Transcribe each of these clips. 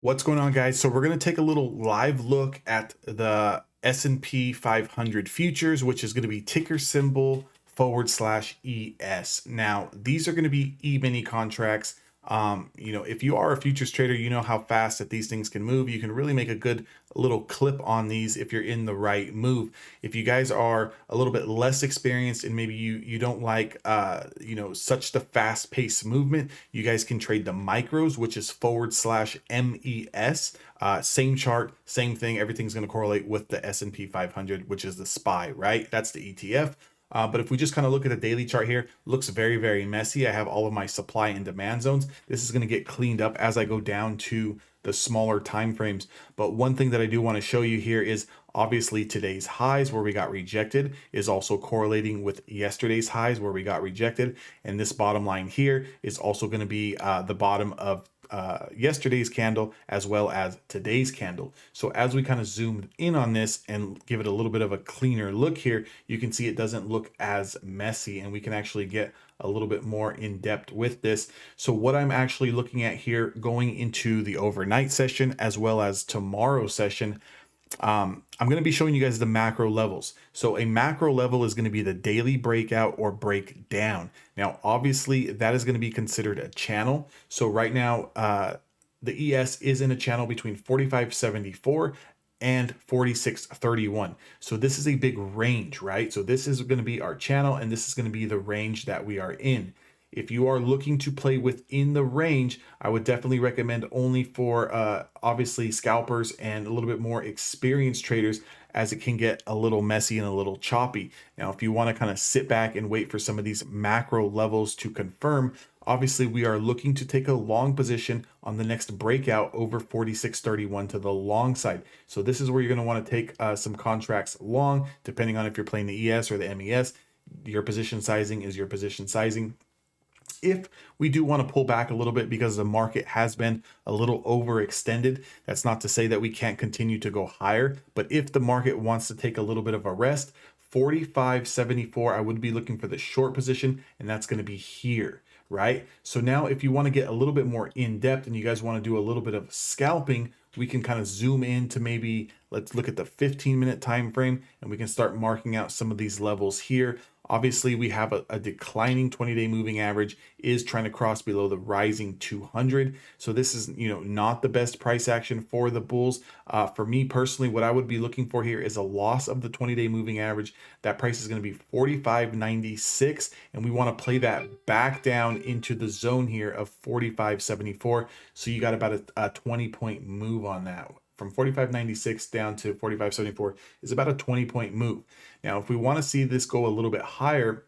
What's going on, guys? So we're going to take a little live look at the S&P 500 futures, which is going to be ticker symbol /ES. Now, these are going to be E-mini contracts. If you are a futures trader, you know how fast that these things can move. You can really make a good little clip on these if you're in the right move. If you guys are a little bit less experienced and maybe you don't like such the fast paced movement, you guys can trade the micros, which is /MES. Same chart, same thing. Everything's going to correlate with the S&P 500, which is the SPY, right? That's the ETF. But if we just kind of look at the daily chart here, looks very, very messy. I have all of my supply and demand zones. This is going to get cleaned up as I go down to the smaller time frames. But one thing that I do want to show you here is obviously today's highs where we got rejected is also correlating with yesterday's highs where we got rejected. And this bottom line here is also going to be the bottom of yesterday's candle as well as today's candle. So as we kind of zoomed in on this and give it a little bit of a cleaner look here, you can see it doesn't look as messy and we can actually get a little bit more in depth with this. So what I'm actually looking at here going into the overnight session as well as tomorrow's session, I'm going to be showing you guys the macro levels. So a macro level is going to be the daily breakout or breakdown. Now, obviously, that is going to be considered a channel. So right now, the ES is in a channel between 45.74 and 46.31. So this is a big range, right? So this is going to be our channel, and this is going to be the range that we are in. If you are looking to play within the range, I would definitely recommend only for obviously scalpers and a little bit more experienced traders, as it can get a little messy and a little choppy. Now, if you want to kind of sit back and wait for some of these macro levels to confirm, obviously we are looking to take a long position on the next breakout over 46.31 to the long side. So this is where you're going to want to take some contracts long, depending on if you're playing the ES or the MES. Your position sizing is your position sizing. If we do want to pull back a little bit because the market has been a little overextended, that's not to say that we can't continue to go higher. But if the market wants to take a little bit of a rest, 45.74, I would be looking for the short position, and that's going to be here, right? So now if you want to get a little bit more in depth and you guys want to do a little bit of scalping, we can kind of zoom in to maybe, let's look at the 15-minute time frame, and we can start marking out some of these levels here. Obviously, we have a declining 20-day moving average is trying to cross below the rising 200. So this is, not the best price action for the bulls. For me personally, what I would be looking for here is a loss of the 20-day moving average. That price is going to be 45.96, and we want to play that back down into the zone here of 45.74. So you got about a 20-point move on that. From 45.96 down to 45.74 is about a 20-point move. Now, if we want to see this go a little bit higher,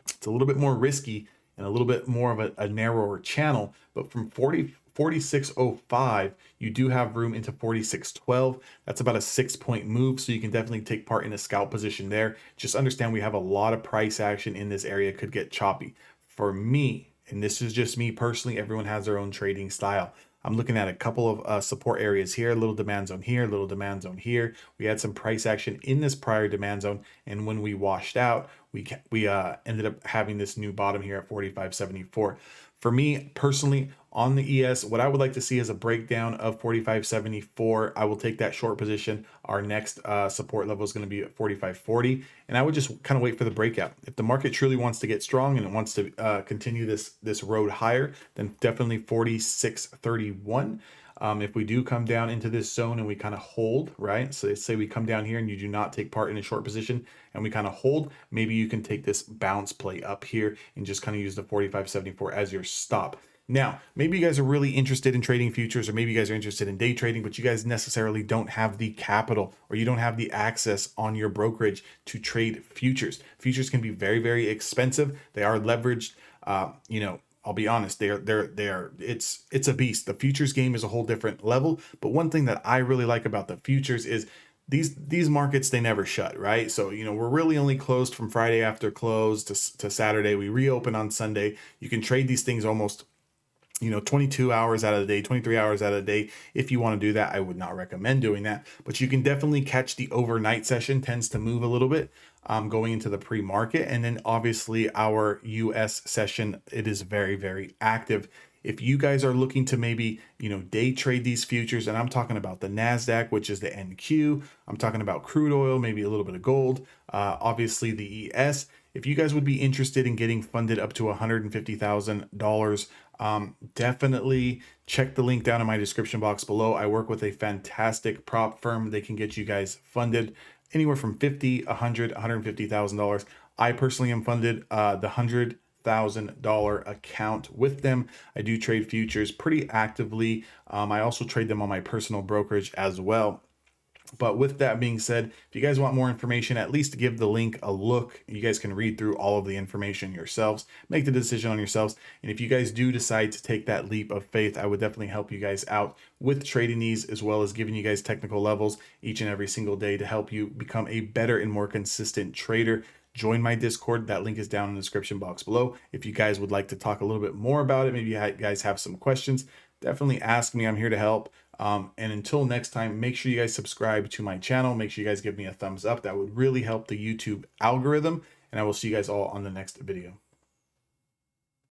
it's a little bit more risky and a little bit more of a narrower channel. But from 46.05, you do have room into 46.12. That's about a 6-point move. So you can definitely take part in a scalp position there. Just understand we have a lot of price action in this area. It could get choppy. For me, and this is just me personally, everyone has their own trading style. I'm looking at a couple of support areas here, a little demand zone here, a little demand zone here. We had some price action in this prior demand zone, and when we washed out, we ended up having this new bottom here at 45.74. For me personally, on the ES, what I would like to see is a breakdown of 45.74. I will take that short position. Our next support level is going to be at 45.40, and I would just kind of wait for the breakout. If the market truly wants to get strong and it wants to continue this road higher, then definitely 46.31. If we do come down into this zone and we kind of hold, right? So say we come down here and you do not take part in a short position and we kind of hold, maybe you can take this bounce play up here and just kind of use the 45.74 as your stop. Now, maybe you guys are really interested in trading futures, or maybe you guys are interested in day trading, but you guys necessarily don't have the capital or you don't have the access on your brokerage to trade futures. Futures can be very, very expensive. They are leveraged. I'll be honest, it's a beast. The futures game is a whole different level. But one thing that I really like about the futures is these markets, they never shut, right? So, we're really only closed from Friday after close to Saturday. We reopen on Sunday. You can trade these things almost 22 hours out of the day, 23 hours out of the day. If you want to do that, I would not recommend doing that, but you can definitely catch the overnight session, tends to move a little bit going into the pre-market. And then obviously our US session, it is very, very active. If you guys are looking to maybe, day trade these futures, and I'm talking about the NASDAQ, which is the NQ, I'm talking about crude oil, maybe a little bit of gold, obviously the ES. If you guys would be interested in getting funded up to $150,000, definitely check the link down in my description box below. I work with a fantastic prop firm. They can get you guys funded anywhere from $50, $100, $150,000. I personally am funded the $100,000 account with them. I do trade futures pretty actively. I also trade them on my personal brokerage as well. But with that being said, if you guys want more information, at least give the link a look. You guys can read through all of the information yourselves, make the decision on yourselves. And if you guys do decide to take that leap of faith, I would definitely help you guys out with trading these, as well as giving you guys technical levels each and every single day to help you become a better and more consistent trader. Join my Discord. That link is down in the description box below. If you guys would like to talk a little bit more about it, maybe you guys have some questions, definitely ask me. I'm here to help. And until next time, make sure you guys subscribe to my channel. Make sure you guys give me a thumbs up. That would really help the YouTube algorithm. And I will see you guys all on the next video.